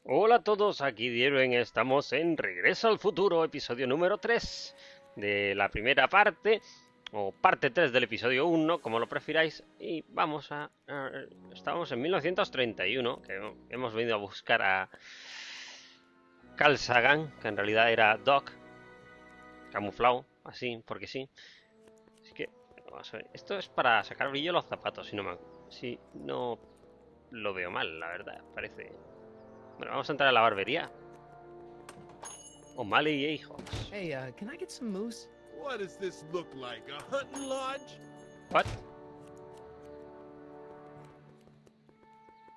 Hola a todos, aquí Eruen, estamos en Regreso al Futuro, episodio número 3 de la primera parte, o parte 3 del episodio 1, como lo prefiráis, y vamos Estamos en 1931, que hemos venido a buscar a KLARSK, que en realidad era Doc, camuflado, así, porque sí. Así que, vamos a ver, esto es para sacar brillo a los zapatos, si no lo veo mal, la verdad, parece... Bueno, vamos a entrar a la barbería. O'Malley e hijos. Hey, can I get some moose? What does this look like, a hunting lodge? What?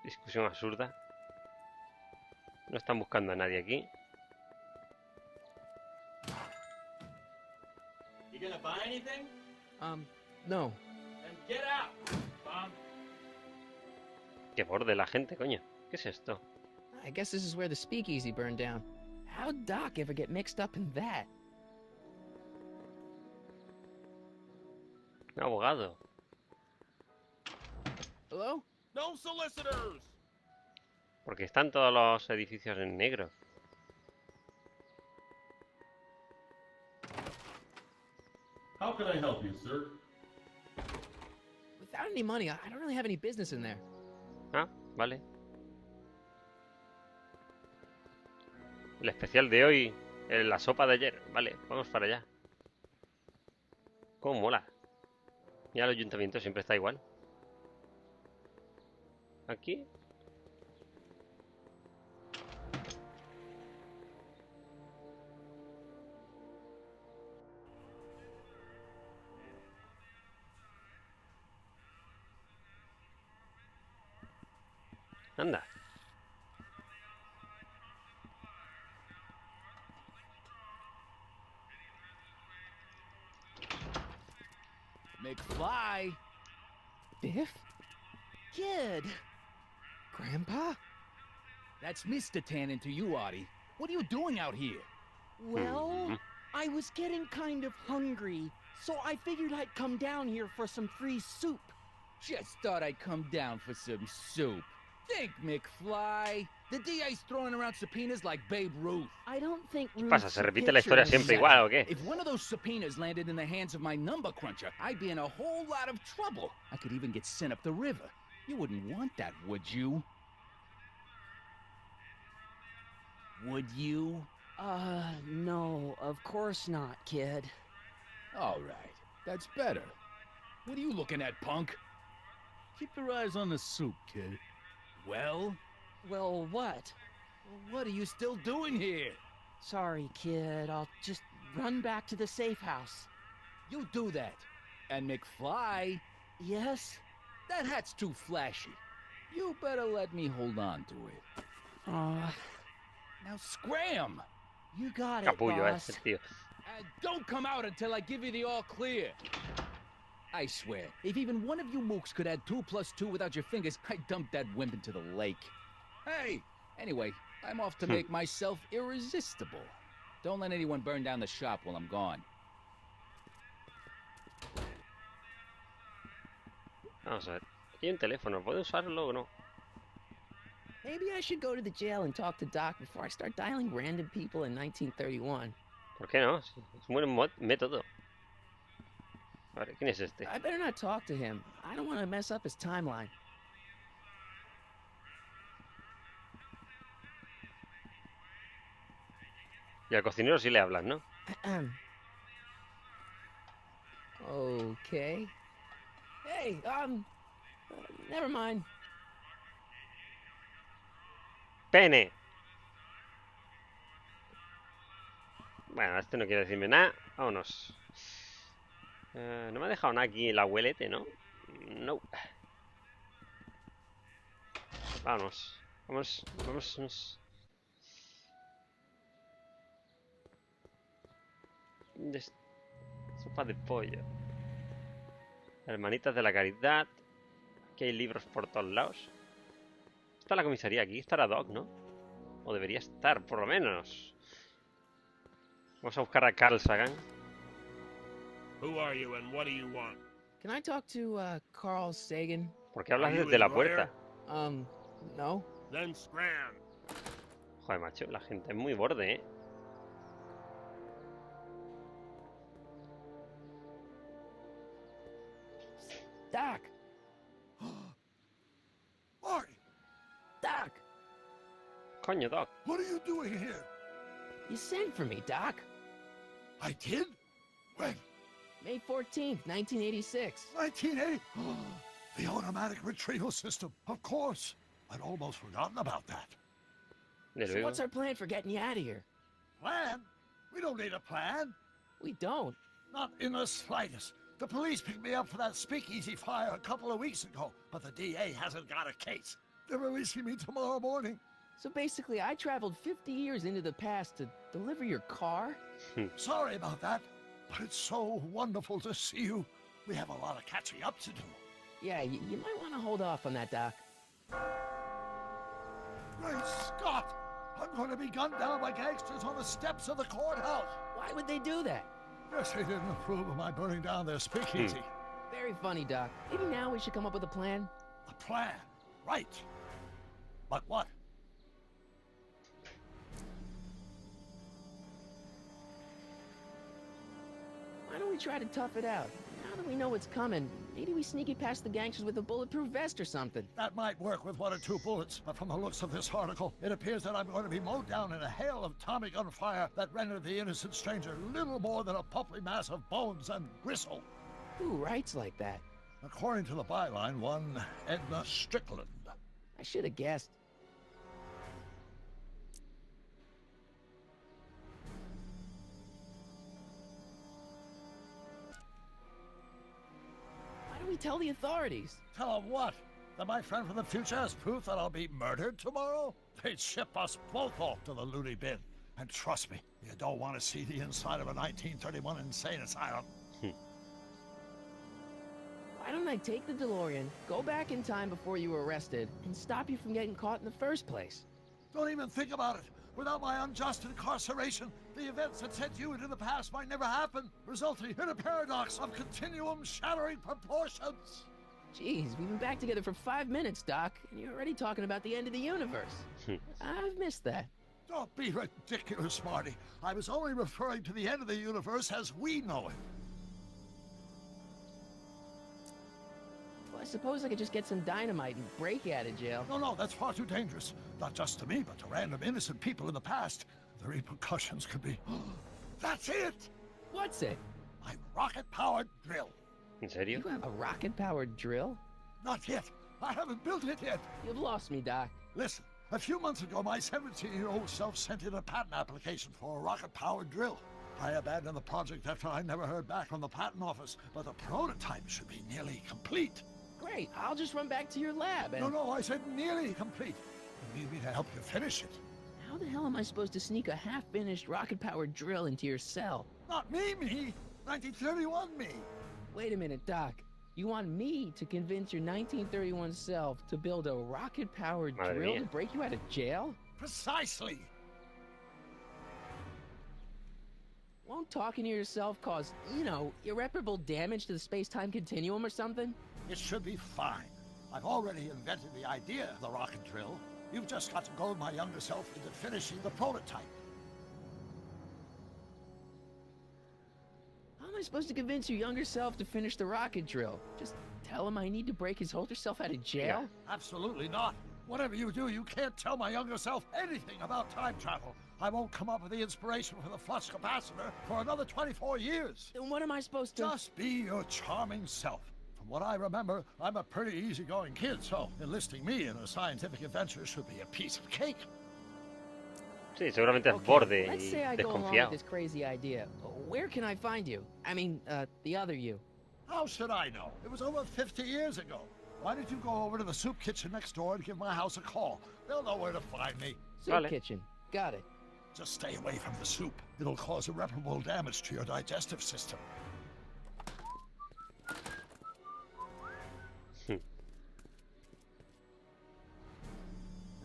Discusión absurda. No están buscando a nadie aquí. You gonna buy anything? No. Then get out, Bob. Qué borde la gente, coño. ¿Qué es esto? I guess this is where the speakeasy burned down. How'd Doc ever get mixed up in that? Un abogado. Hello? No solicitors! Porque están todos los edificios en negro. How can I help you, sir? Without any money, I don't really have any business in there. Ah, vale. El especial de hoy, la sopa de ayer. Vale, vamos para allá. Cómo mola. Ya el ayuntamiento siempre está igual. Aquí. Anda. McFly! Biff? Kid! Grandpa? That's Mr. Tannen to you, Artie. What are you doing out here? Well, I was getting kind of hungry, so I figured I'd come down here for some free soup. Just thought I'd come down for some soup. Think, McFly. The DA's throwing around subpoenas like Babe Ruth. I don't think ¿Qué pasa? ¿Se repite la historia siempre Exactly. igual o qué? If one of those subpoenas landed in the hands of my number cruncher, I'd be in a whole lot of trouble. I could even get sent up the river. You wouldn't want that, would you? Would you? No, of course not, kid. All right, that's better. What are you looking at, punk? Keep your eyes on the soup, kid. Well, Well, what? what are you still doing here? Sorry, kid. I'll just run back to the safe house. You do that. And McFly, Yes? that hat's too flashy. You better let me hold on to it. Now scram! You got it, Capullo boss. este tío. And don't come out until I give you the all clear. I swear, if even one of you mooks could add 2 + 2 without your fingers, I'd dump that wimp into the lake. Hey, anyway, I'm off to make myself irresistible. Don't let anyone burn down the shop while I'm gone. Vamos a ver. Aquí hay un teléfono. ¿Puedo usarlo o no? Maybe I should go to the jail and talk to Doc before I start dialing random people in 1931. ¿Por qué no? Es un buen método. A ver, ¿quién es este? I better not talk to him. I don't want to mess up his timeline. Y al cocinero sí le hablas, ¿no? Okay. Hey, never mind. ¡Pene! Bueno, este no quiere decirme nada. Vámonos. No me ha dejado nada aquí el abuelete, ¿no? No. Vámonos. Vamos. Sopa de pollo. Hermanitas de la caridad. Aquí hay libros por todos lados. Está la comisaría aquí. Estará Doc, ¿no? O debería estar, por lo menos. Vamos a buscar a KLARSK. Who are you and what do you want? Can I talk to, Carl Sagan? ¿Por qué hablas Are you desde la his lawyer? puerta? No. Then scram. Joder, macho, la gente es muy borde, ¿eh? Doc! Marty, Doc! Coño, Doc. what are you doing here? You sent for me, Doc. I did? When? May 14th, 1986. 1980? The automatic retrieval system, of course. I'd almost forgotten about that. De So luego. what's our plan for getting you out of here? Plan? We don't need a plan. We don't. Not in the slightest. The police picked me up for that speakeasy fire a couple of weeks ago, but the DA hasn't got a case. They're releasing me tomorrow morning. So basically, I traveled 50 years into the past to deliver your car? Sorry about that, but it's so wonderful to see you. We have a lot of catching up to do. Yeah, you might want to hold off on that, Doc. Great Scott! I'm going to be gunned down by gangsters on the steps of the courthouse. Why would they do that? Guess they didn't approve of my burning down their speakeasy. Very funny, Doc. Maybe now we should come up with a plan? A plan, right. But what? Why don't we try to tough it out? Now that we know what's coming, maybe we sneak it past the gangsters with a bulletproof vest or something. That might work with 1 or 2 bullets, but from the looks of this article, it appears that I'm going to be mowed down in a hail of Tommy gun fire that rendered the innocent stranger little more than a pulpy mass of bones and gristle. Who writes like that? According to the byline, one Edna Strickland. I should have guessed. Why don't we tell the authorities? Tell them what? That my friend from the future has proof that I'll be murdered tomorrow? They'd ship us both off to the loony bin. And trust me, you don't want to see the inside of a 1931 insane asylum. Why don't I take the DeLorean, go back in time before you were arrested, and stop you from getting caught in the first place? Don't even think about it. Without my unjust incarceration, the events that sent you into the past might never happen, resulting in a paradox of continuum-shattering proportions. Jeez, we've been back together for 5 minutes, Doc, and you're already talking about the end of the universe. I've missed that. Don't be ridiculous, Marty. I was only referring to the end of the universe as we know it. Well, I suppose I could just get some dynamite and break you out of jail. No, that's far too dangerous. Not just to me, but to random innocent people in the past. The repercussions could be... That's it! What's it? My rocket-powered drill. ¿En serio? You have a rocket-powered drill? Not yet. I haven't built it yet. You've lost me, Doc. Listen, a few months ago, my 17-year-old self sent in a patent application for a rocket-powered drill. I abandoned the project after I never heard back from the patent office, but the prototype should be nearly complete. Great, I'll just run back to your lab and... No, I said nearly complete. You need me to help you finish it. How the hell am I supposed to sneak a half-finished rocket-powered drill into your cell? Not me. 1931 me. Wait a minute, Doc. You want me to convince your 1931 self to build a rocket-powered Madre drill mía. to break you out of jail? Precisely. Won't talking to yourself cause, irreparable damage to the space-time continuum or something? It should be fine. I've already invented the idea of the rocket drill. You've just got to goad my younger self into finishing the prototype. How am I supposed to convince your younger self to finish the rocket drill? Just tell him I need to break his older self out of jail? Absolutely not. Whatever you do, you can't tell my younger self anything about time travel. I won't come up with the inspiration for the flux capacitor for another 24 years. Then what am I supposed to... Just be your charming self. From what I remember, I'm a pretty easygoing kid, so enlisting me in a scientific adventure should be a piece of cake. Sí, seguramente es Okay, borde let's y say I go along with desconfiado. this crazy idea. Where can I find you? I mean, the other you. How should I know? It was over 50 years ago. Why don't you go over to the soup kitchen next door and give my house a call? They'll know where to find me. Soup Vale. kitchen. Got it. Just stay away from the soup. It'll cause irreparable damage to your digestive system.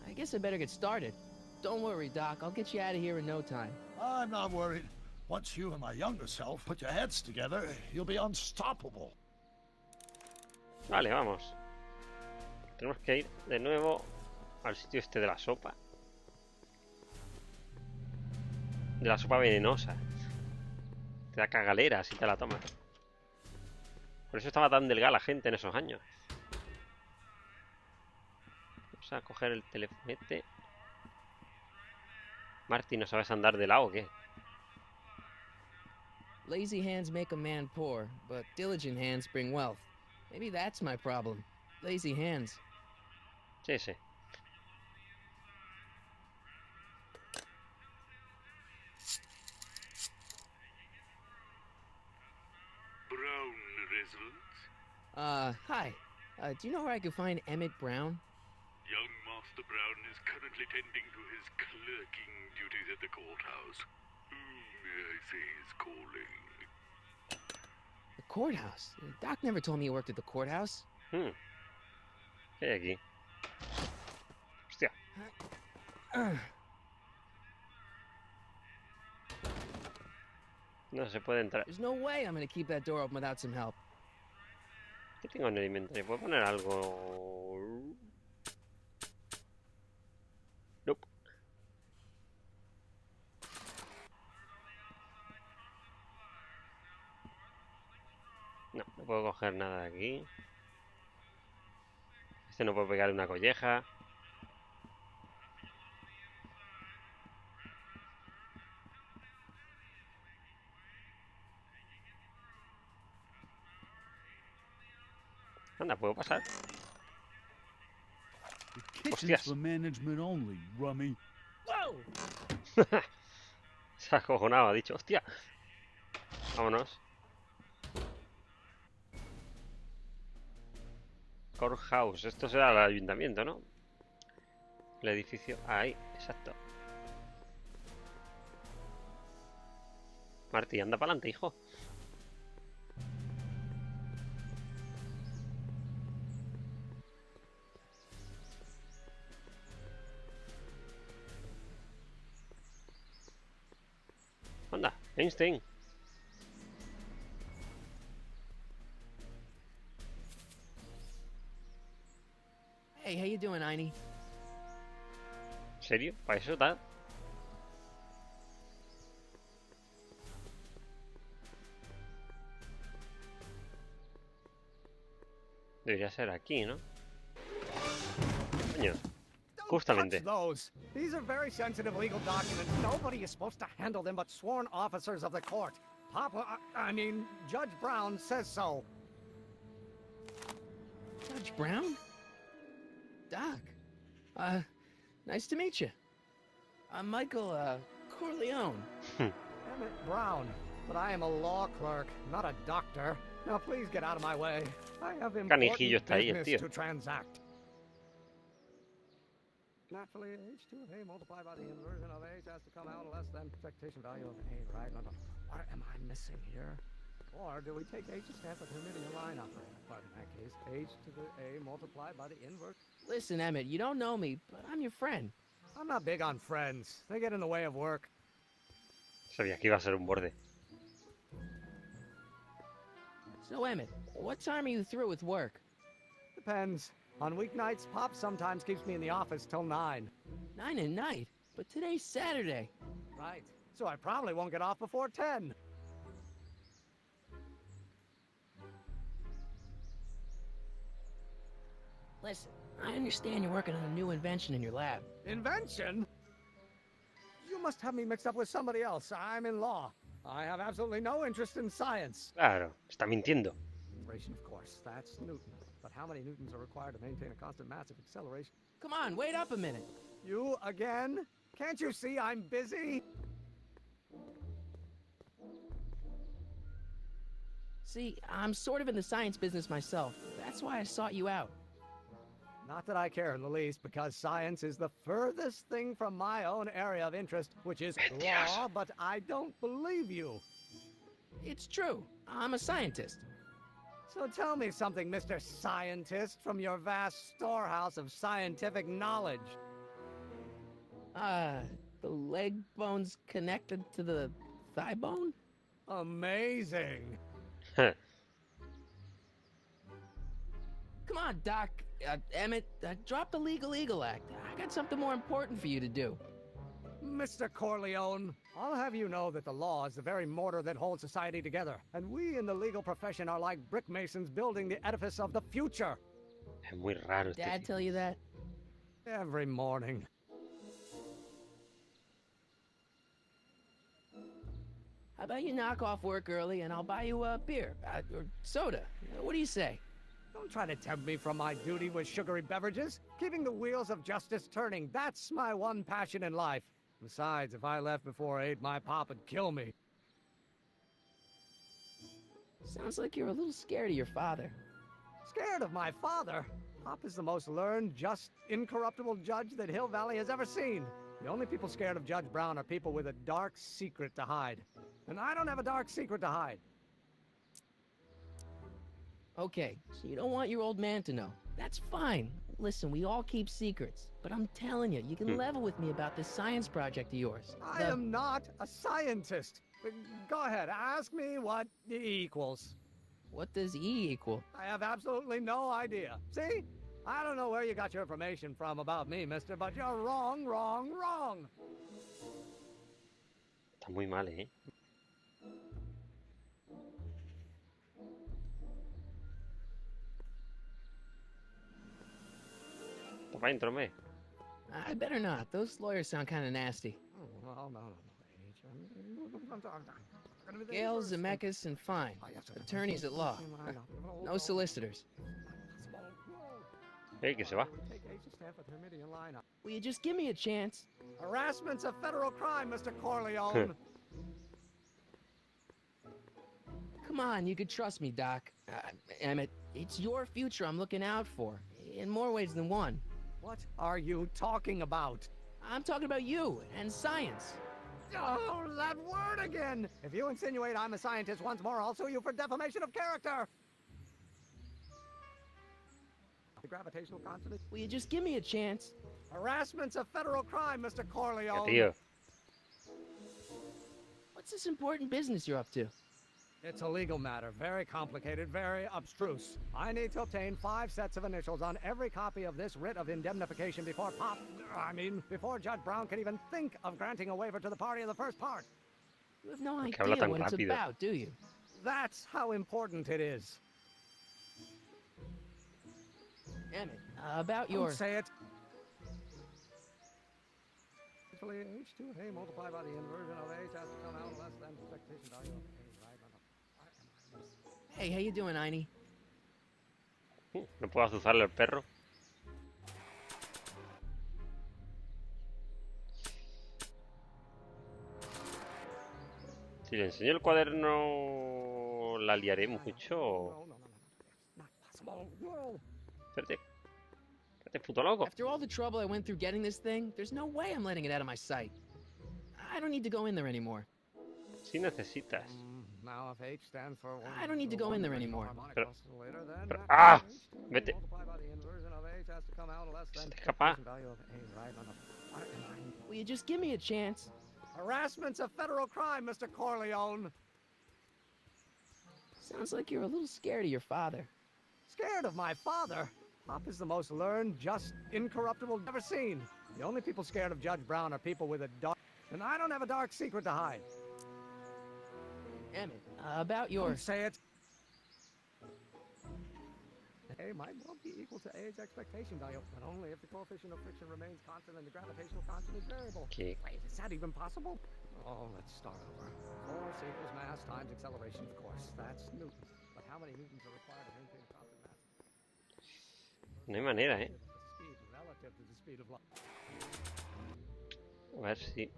I guess I better get started. Don't worry, Doc. I'll get you out of here in no time. I'm not worried. Once you and my younger self put your heads together, you'll be unstoppable. Vale, vamos. Tenemos que ir de nuevo al sitio este de la sopa. de la sopa venenosa. Te da cagalera si te la tomas. Por eso estaba tan delgada la gente en esos años. Vamos a coger el telefonete. Marty, ¿no sabes andar de lado o qué? Lazy hands make a man poor, but diligent hands bring wealth. Maybe that's my problem. Lazy hands. Sí, sí. Brown results? Hi. Do you know where I could find Emmett Brown? Young Master Brown is currently tending to his clerking duties at the courthouse. Who may I say is calling? The courthouse? Doc never told me he worked at the courthouse. ¿Qué hay aquí? Hostia. No se puede entrar. There's no way I'm gonna keep that door open without some help. ¿Qué tengo en el inventario? ¿Puedo poner algo? Nope. No, no puedo coger nada de aquí. Este no puedo pegar una colleja. Anda, ¿puedo pasar? Hostias. For management only, rummy. Whoa! Se ha acojonado, ha dicho, hostia. Vámonos. Courthouse, esto será el ayuntamiento, ¿no? El edificio, ahí, exacto. Marty, anda para adelante, hijo. Anda, Einstein. Hey, how you doing, Einie? ¿En serio? ¿Para eso está? Debería ser aquí, ¿no? Coño. Justamente. Touch those. These are very sensitive legal documents. Nobody is supposed to handle them but sworn officers of the court. I mean, Judge Brown says so. Judge Brown? Doc. Nice to meet you. I'm Michael, Corleone. Emmett Brown. But I am a law clerk, not a doctor. Now please get out of my way. I have important business to transact. Naturally, h2 of A multiplied by the inversion of H has to come out less than expectation value of A, right? No. What am I missing here? Or do we take H to stand for the Hermitian line operator? But in that case, H to the A multiplied by the inverse. Listen, Emmett, you don't know me, but I'm your friend. I'm not big on friends. They get in the way of work. Sabía que iba a ser un borde. So, Emmett, what time are you through with work? Depends. On weeknights, Pop sometimes keeps me in the office till 9. 9 at night? But today's Saturday. Right. So I probably won't get off before 10. Listen, I understand you're working on a new invention in your lab. Invention? You must have me mixed up with somebody else. I'm in law. I have absolutely no interest in science. Claro, está mintiendo. Of course, that's Newton. But how many newtons are required to maintain a constant massive acceleration? Come on, wait up a minute. You again? Can't you see I'm busy? See, I'm sort of in the science business myself. That's why I sought you out. Not that I care in the least, because science is the furthest thing from my own area of interest, which is law, but I don't believe you. It's true. I'm a scientist. So tell me something, Mr. Scientist, from your vast storehouse of scientific knowledge. The leg bone's connected to the thigh bone? Amazing. Come on, Doc. Emmett, drop the Legal Eagle Act. I got something more important for you to do. Mr. Corleone, I'll have you know that the law is the very mortar that holds society together, and we in the legal profession are like brick masons building the edifice of the future. Es muy raro este Dad tipo. tell you that? Every morning. How about you knock off work early and I'll buy you a beer or soda? What do you say? Don't try to tempt me from my duty with sugary beverages. Keeping the wheels of justice turning, that's my one passion in life. Besides, if I left before 8, my pop would kill me. Sounds like you're a little scared of your father. Scared of my father? Pop is the most learned, just, incorruptible judge that Hill Valley has ever seen. The only people scared of Judge Brown are people with a dark secret to hide. And I don't have a dark secret to hide. Okay, so you don't want your old man to know. That's fine. Listen, we all keep secrets. But I'm telling you, you can level with me about this science project of yours. I am not a scientist. Go ahead, ask me what E equals. What does E equal? I have absolutely no idea. See? I don't know where you got your information from about me, mister, but you're wrong, wrong, wrong. Está muy mal, ¿eh? Está para dentro, me. I better not. Those lawyers sound kind of nasty. Oh, well, no. Gale, Zemeckis, and Fine. Attorneys at law. No solicitors. Que se va. Will you just give me a chance? Harassment's a federal crime, Mr. Corleone. Come on, you could trust me, Doc. Emmett, it's your future I'm looking out for. In more ways than one. What are you talking about? I'm talking about you and science. Oh, that word again! If you insinuate I'm a scientist once more, I'll sue you for defamation of character! The gravitational constant. Will you just give me a chance? Harassment's a federal crime, Mr. Corleone. Tío. What's this important business you're up to? It's a legal matter, very complicated, very abstruse. I need to obtain 5 sets of initials on every copy of this writ of indemnification before before Judge Brown can even think of granting a waiver to the party of the first part. You have no Que habla idea tan what it's rápido. about, do you? That's how important it is. Emmett, about Don't your... say it. Actually, H2A multiplied by the inversion of H has to come out less than the expectation value of A, right? Hey, how you doing, Einie? No puedo azuzarle al perro. Si le enseño el cuaderno, la liaré mucho. No. Not possible. No. Espérate. Espérate, puto loco. After all the trouble I went through getting this thing, there's no way I'm letting it out of my sight. I don't need to go in there anymore. Si necesitas. Now if H stands for I don't need to go in there anymore. Pero, ¡ah! Vete. Se te escapa. Will you just give me a chance? Harassment's a federal crime, Mr. Corleone. Sounds like you're a little scared of your father. Scared of my father? Pop is the most learned, just, incorruptible ever seen. The only people scared of Judge Brown are people with a dark... And I don't have a dark secret to hide. Emmett, about your... Don't say it. A might well be equal to A's expectation value, but only if the coefficient of friction remains constant and the gravitational constant is variable. Okay. Wait, is that even possible? Oh, let's start over. Force equals mass times acceleration, of course. That's Newton. But how many Newtons are required to maintain a constant mass? No hay manera, ¿eh? Speed relative to the speed of light. A ver si...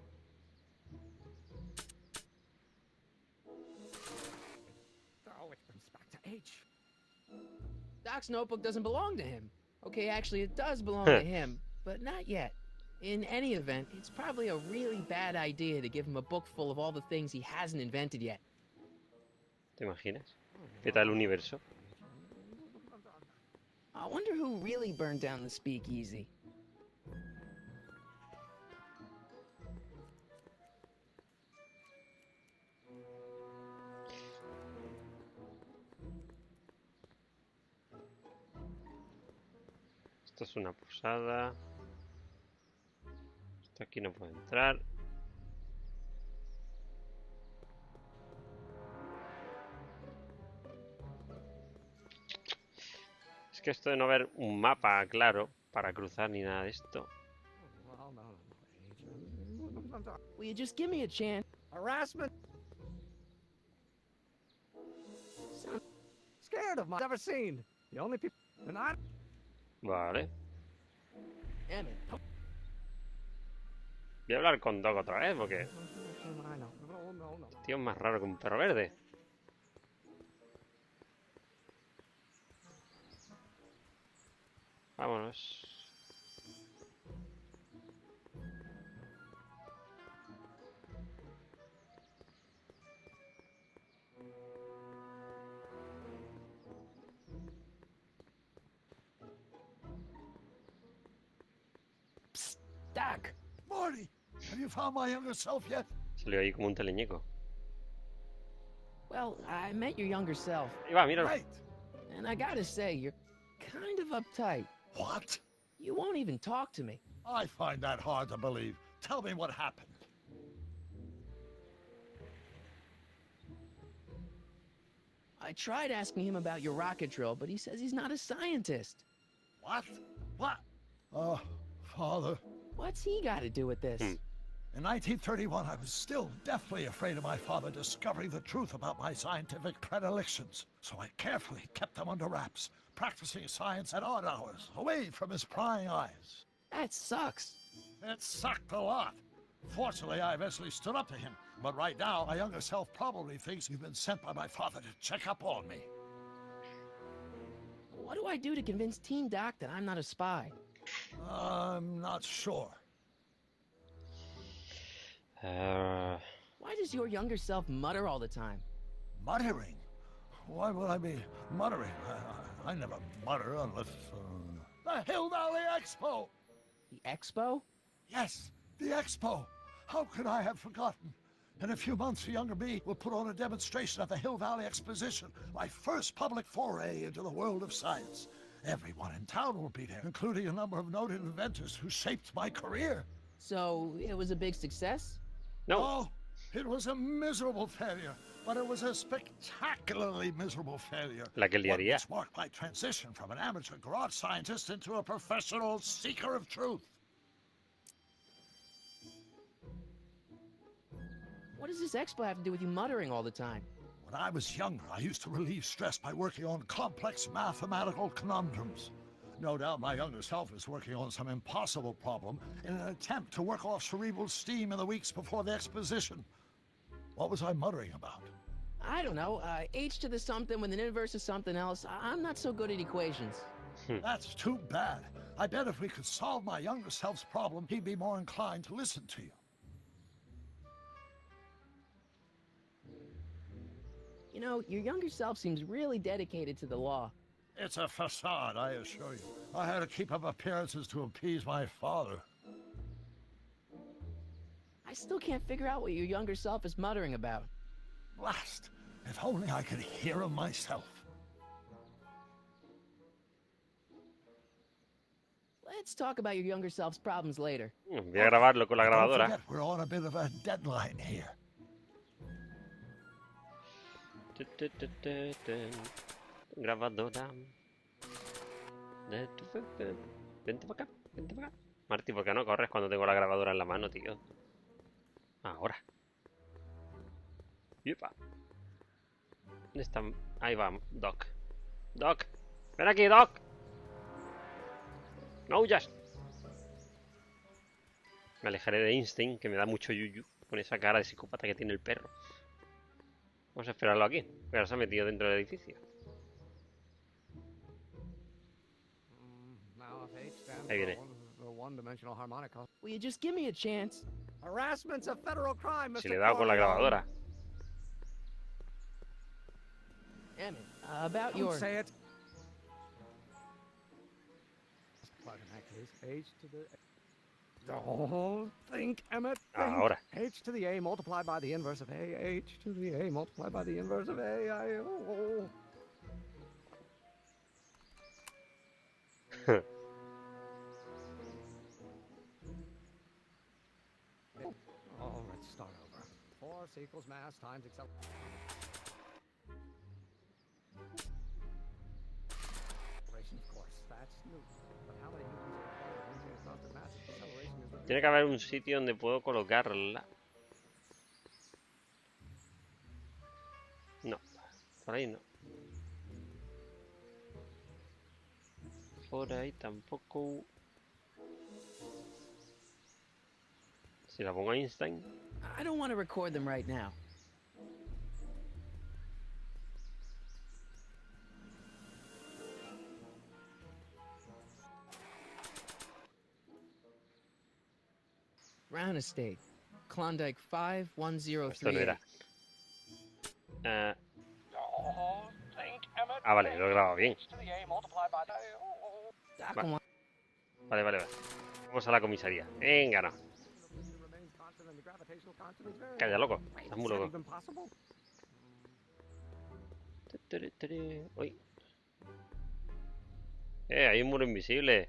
Oh, it brings back to H. Doc's notebook doesn't belong to him. Okay, actually, it does belong to him, but not yet. In any event, it's probably a really bad idea to give him a book full of all the things he hasn't invented yet. ¿Te imaginas? ¿Qué tal el universo? I wonder who really burned down the speakeasy. Esto es una posada. Esto aquí no puede entrar. que esto de no ver un mapa claro para cruzar ni nada de esto. Well, no. Will you just give me a chance? Harassment. Scared of my ever seen. The only people and I. Vale. Emmett. Voy a hablar con Doc otra vez porque I know. No. el tío es más raro que un perro verde. Vámonos. Doc. Marty, have you found my younger self yet? Salió ahí como un teleñeco. Well, I met your younger self, Ahí va, míralo. Right. and I gotta say, you're kind of uptight. What? You won't even talk to me. I find that hard to believe. Tell me what happened. I tried asking him about your rocket drill, but he says he's not a scientist. What? What? Oh, Father. What's he got to do with this? In 1931, I was still deathly afraid of my father discovering the truth about my scientific predilections, so I carefully kept them under wraps, practicing science at odd hours, away from his prying eyes. That sucks. It sucked a lot. Fortunately, I eventually stood up to him, but right now, my younger self probably thinks you've been sent by my father to check up on me. What do I do to convince Teen Doc that I'm not a spy? I'm not sure. Why does your younger self mutter all the time? Muttering? Why would I be muttering? I never mutter unless... The Hill Valley Expo! The Expo? Yes, the Expo! How could I have forgotten? In a few months, younger me will put on a demonstration at the Hill Valley Exposition, my first public foray into the world of science. Everyone in town will be there, including a number of noted inventors who shaped my career. So, it was a big success? No. Oh, it was a miserable failure, but it was a spectacularly miserable failure. La que One liaría. which marked my transition from an amateur garage scientist into a professional seeker of truth. What does this Expo have to do with you muttering all the time? When I was younger, I used to relieve stress by working on complex mathematical conundrums. No doubt my younger self is working on some impossible problem in an attempt to work off cerebral steam in the weeks before the exposition. What was I muttering about? I don't know, h to the something with an inverse of something else. I'm not so good at equations. That's too bad. I bet if we could solve my younger self's problem, he'd be more inclined to listen to you. You know, your younger self seems really dedicated to the law. It's a facade, I assure you. I had to keep up appearances to appease my father. I still can't figure out what your younger self is muttering about. Blast! If only I could hear him myself. Let's talk about your younger self's problems later. Voy a grabarlo con la Don't grabadora. forget, we're on a bit of a deadline here. Grabadora. Vente para acá, vente para acá. Marty, ¿por qué no corres cuando tengo la grabadora en la mano, tío? Ahora. Yupa. ¿Dónde está? Ahí va, Doc. Doc. Ven aquí, Doc. No huyas. Me alejaré de Einstein, que me da mucho yuyu con esa cara de psicópata que tiene el perro. Vamos a esperarlo aquí. Pero ahora se ha metido dentro del edificio. Ahí viene. Will you just give me a chance? Harassment's a federal crime, Mr. Si le he dado con la grabadora. Emmett, about Don't your... say it. But in that case, h to the... Don't think, Emmett. Think. Ahora. H to the a multiplied by the inverse of a. H to the a multiplied by the inverse of a. Oh, let's start over. Force equals mass times acceleration Of course, that's new. But how many humans are required to maintain a constant mass acceleration is Tiene que haber un sitio donde puedo colocarla. No, por ahí no. Por ahí tampoco. Si la pongo a Einstein. I don't want to record them right now. Brown Estate, Klondike Esto no 51038. era. Vale, lo he grabado bien. Doc, Vale, vale, vale. Vamos a la comisaría. Venga, no. Calla, loco. Estás muy loco. Uy. Hay un muro invisible.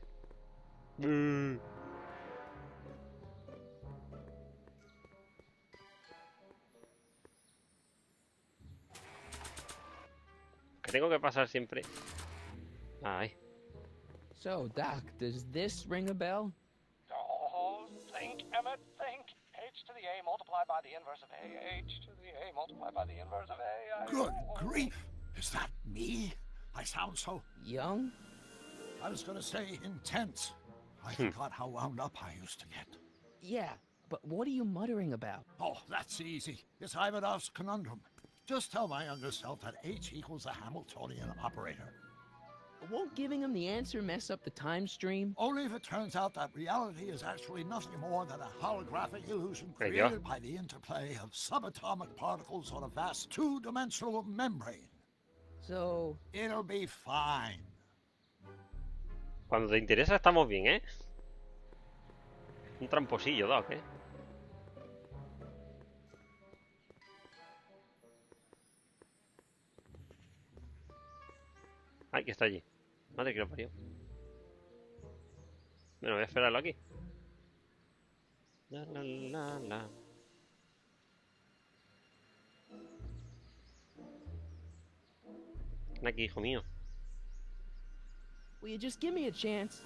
Que tengo que pasar siempre. Ay. So, Doc, does this ring a bell? Oh, think, Emmett, think. H to the A multiplied by the inverse of A. H to the A multiplied by the inverse of A. Good grief! Is that me? I sound so... Young? I was gonna say intense. I forgot how wound up I used to get. Yeah, but what are you muttering about? Oh, that's easy. It's Ivanov's conundrum. Just tell my younger self that H equals a Hamiltonian operator. Won't giving him the answer mess up the time stream? Only if it turns out that reality is actually nothing more than a holographic illusion There you go. created by the interplay of subatomic particles on a vast two-dimensional membrane. So, It'll be fine. Cuando te interesa estamos bien, ¿eh? Un tramposillo, Doc, ¿eh? Ay, que está allí. Madre que lo parió. Bueno, voy a esperarlo aquí. La, la, la, la. Ven aquí, hijo mío. will you just give me a chance?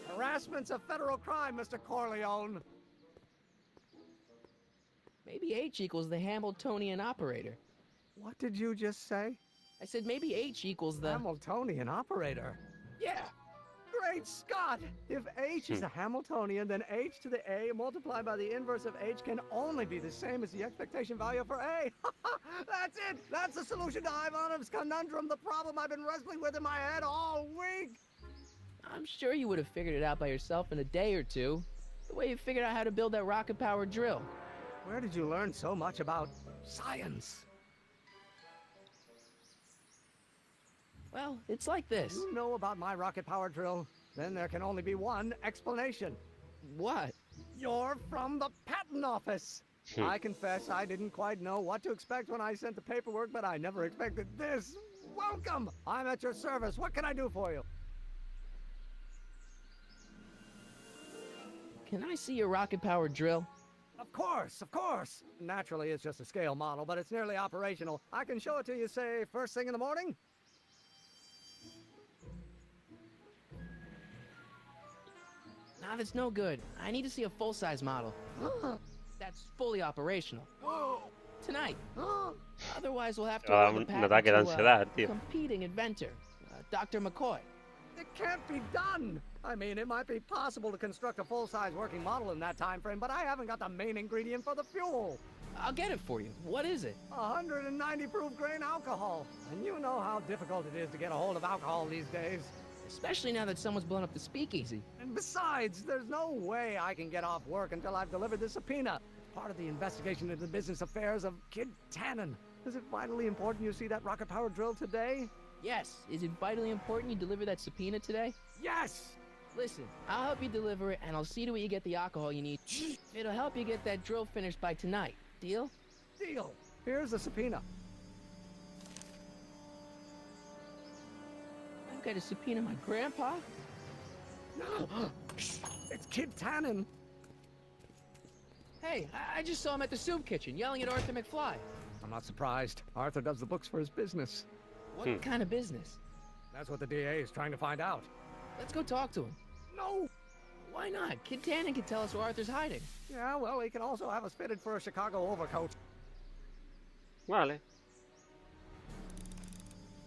Harassment's a federal crime, Mr. Corleone. Maybe H equals the Hamiltonian operator. What did you just say? I said maybe H equals the... Hamiltonian operator? Yeah! Great Scott! If H is a Hamiltonian, then H to the A multiplied by the inverse of H can only be the same as the expectation value for A. That's it! That's the solution to Ivanov's conundrum, the problem I've been wrestling with in my head all week! I'm sure you would have figured it out by yourself in a day or two. The way you figured out how to build that rocket-powered drill. Where did you learn so much about science? Well, it's like this. You know about my rocket-powered drill? Then there can only be one explanation. What? You're from the patent office. I confess I didn't quite know what to expect when I sent the paperwork, but I never expected this. Welcome! I'm at your service. What can I do for you? Can I see your rocket-powered drill? Of course, of course. Naturally, it's just a scale model, but it's nearly operational. I can show it to you, say, first thing in the morning. Nah, that's no good. I need to see a full-size model. That's fully operational. Tonight. Otherwise, we'll have to award the Un ataque de patent to a ansiedad, tío. competing inventor, Dr. McCoy. It can't be done. I mean, it might be possible to construct a full-size working model in that time frame, but I haven't got the main ingredient for the fuel. I'll get it for you. What is it? 190 proof grain alcohol. And you know how difficult it is to get a hold of alcohol these days. Especially now that someone's blown up the speakeasy. And besides, there's no way I can get off work until I've delivered the subpoena. Part of the investigation into the business affairs of Kid Tannen. Is it vitally important you see that rocket-powered drill today? Yes. Is it vitally important you deliver that subpoena today? Yes! Listen, I'll help you deliver it, and I'll see to it you get the alcohol you need. It'll help you get that drill finished by tonight. Deal? Deal. Here's the subpoena. I've got to subpoena my grandpa? No! It's Kid Tannen. Hey, I just saw him at the soup kitchen, yelling at Arthur McFly. I'm not surprised. Arthur does the books for his business. What kind of business? That's what the DA is trying to find out. Let's go talk to him. No! Why not? Kid Tannen can tell us where Arthur's hiding. Yeah, well, he can also have us fitted for a Chicago overcoat. Vale.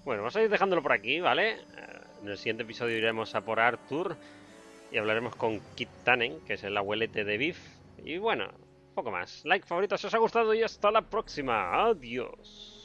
Bueno, vamos a ir dejándolo por aquí, ¿vale? En el siguiente episodio iremos a por Arthur y hablaremos con Kid Tannen, que es el abuelete de Biff. Y bueno, poco más. Like, favorito si os ha gustado y hasta la próxima. Adiós.